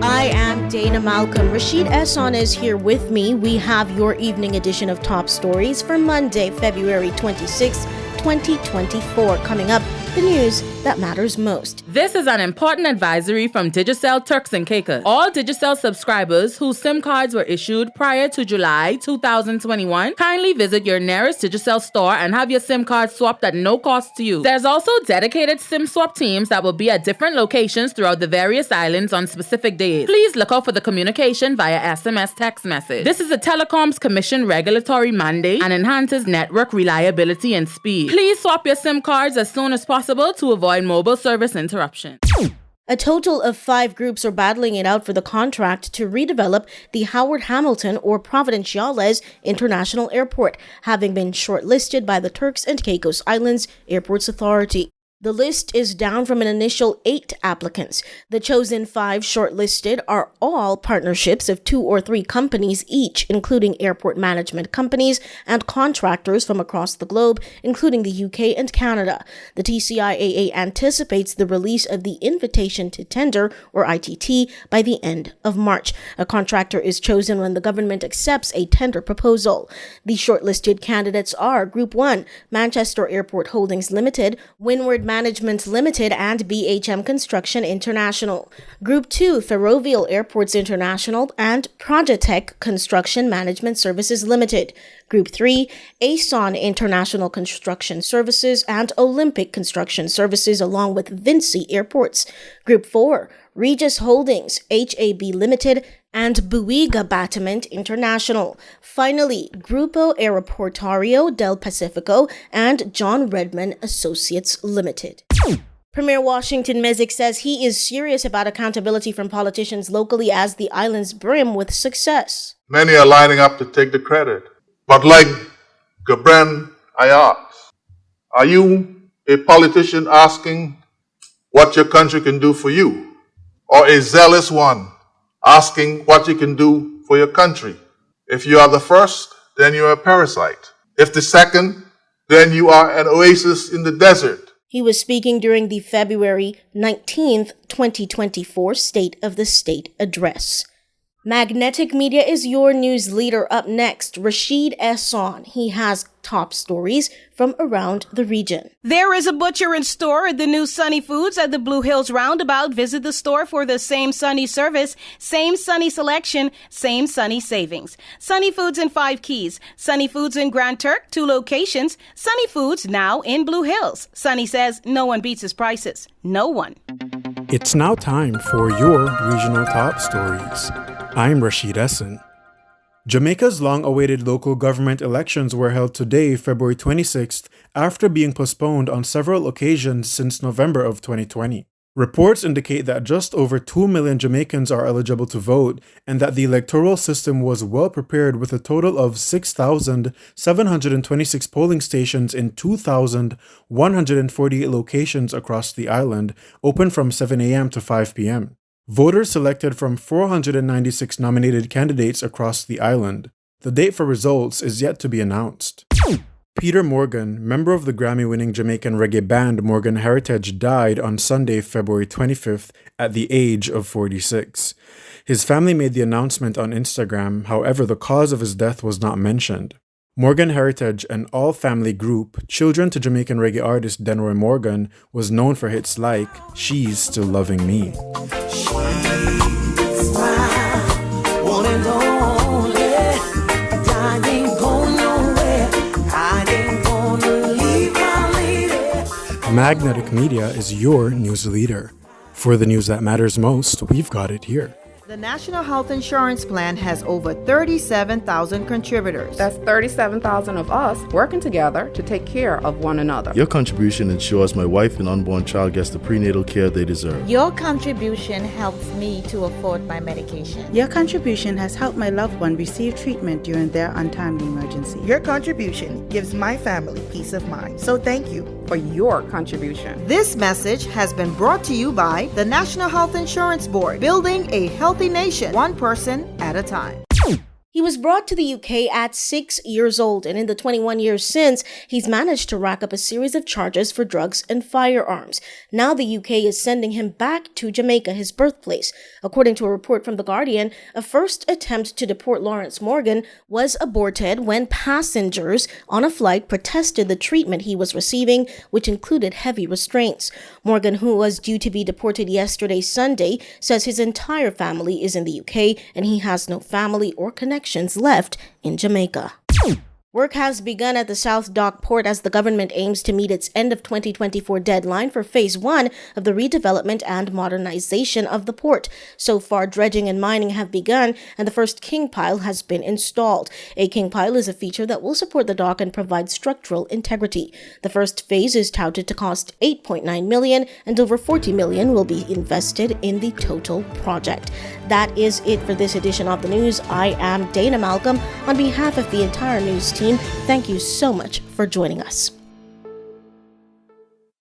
I am Dana Malcolm. Rashid Ehsan is here with me. We have your evening edition of Top Stories for Monday, February 26, 2024. Coming up, the news that matters most. This is an important advisory from Digicel Turks and Caicos. All Digicel subscribers whose SIM cards were issued prior to July 2021, kindly visit your nearest Digicel store and have your SIM card swapped at no cost to you. There's also dedicated SIM swap teams that will be at different locations throughout the various islands on specific days. Please look out for the communication via SMS text message. This is a Telecoms Commission regulatory mandate and enhances network reliability and speed. Please swap your SIM cards as soon as possible to avoid mobile service interruption. A total of 5 groups are battling it out for the contract to redevelop the Howard Hamilton or Providenciales International Airport, having been shortlisted by the Turks and Caicos Islands Airports Authority. The list is down from an initial 8 applicants. The chosen 5 shortlisted are all partnerships of 2 or 3 companies each, including airport management companies and contractors from across the globe, including the UK and Canada. The TCIAA anticipates the release of the Invitation to Tender, or ITT, by the end of March. A contractor is chosen when the government accepts a tender proposal. The shortlisted candidates are Group 1, Manchester Airport Holdings Limited, Windward Management Limited, and BHM Construction International. Group 2, Ferrovial Airports International and Projatech Construction Management Services Limited. Group 3, ASON International Construction Services and Olympic Construction Services, along with Vinci Airports. Group 4, Regis Holdings, HAB Limited, and Buiga Battament International. Finally, Grupo Aeroportuario del Pacifico and John Redman Associates Limited. Premier Washington Mesick says he is serious about accountability from politicians locally as the islands brim with success. Many are lining up to take the credit. But like Gabran, I ask, are you a politician asking what your country can do for you? Or a zealous one asking what you can do for your country? If you are the first, then you are a parasite. If the second, then you are an oasis in the desert. He was speaking during the February 19th, 2024 State of the State address. Magnetic Media is your news leader. Up next, Rashid Ehsan. He has top stories from around the region. There is a butcher and store at the new Sunny Foods at the Blue Hills Roundabout. Visit the store for the same Sunny service, same Sunny selection, same Sunny savings. Sunny Foods in 5 Keys, Sunny Foods in Grand Turk, 2 locations, Sunny Foods now in Blue Hills. Sunny says no one beats his prices. No one. It's now time for your regional top stories. I'm Rashid Ehsan. Jamaica's long-awaited local government elections were held today, February 26th, after being postponed on several occasions since November of 2020. Reports indicate that just over 2 million Jamaicans are eligible to vote and that the electoral system was well prepared with a total of 6,726 polling stations in 2,148 locations across the island, open from 7 a.m. to 5 p.m. Voters selected from 496 nominated candidates across the island. The date for results is yet to be announced. Peter Morgan, member of the Grammy-winning Jamaican reggae band Morgan Heritage, died on Sunday, February 25th at the age of 46. His family made the announcement on Instagram, however, the cause of his death was not mentioned. Morgan Heritage, an all-family group, children to Jamaican reggae artist Denroy Morgan, was known for hits like She's Still Loving Me. Magnetic Media is your news leader. For the news that matters most, we've got it here. The National Health Insurance Plan has over 37,000 contributors. That's 37,000 of us working together to take care of one another. Your contribution ensures my wife and unborn child gets the prenatal care they deserve. Your contribution helps me to afford my medication. Your contribution has helped my loved one receive treatment during their untimely emergency. Your contribution gives my family peace of mind. So thank you for your contribution. This message has been brought to you by the National Health Insurance Board, building a healthy nation, one person at a time. He was brought to the UK at 6 years old, and in the 21 years since, he's managed to rack up a series of charges for drugs and firearms. Now the UK is sending him back to Jamaica, his birthplace. According to a report from The Guardian, a first attempt to deport Lawrence Morgan was aborted when passengers on a flight protested the treatment he was receiving, which included heavy restraints. Morgan, who was due to be deported yesterday, Sunday, says his entire family is in the UK and he has no family or connections left in Jamaica. Work has begun at the South Dock Port as the government aims to meet its end of 2024 deadline for Phase 1 of the redevelopment and modernization of the port. So far, dredging and mining have begun, and the first king pile has been installed. A king pile is a feature that will support the dock and provide structural integrity. The first phase is touted to cost $8.9 million, and over $40 million will be invested in the total project. That is it for this edition of the news. I am Dana Malcolm. On behalf of the entire news team, thank you so much for joining us.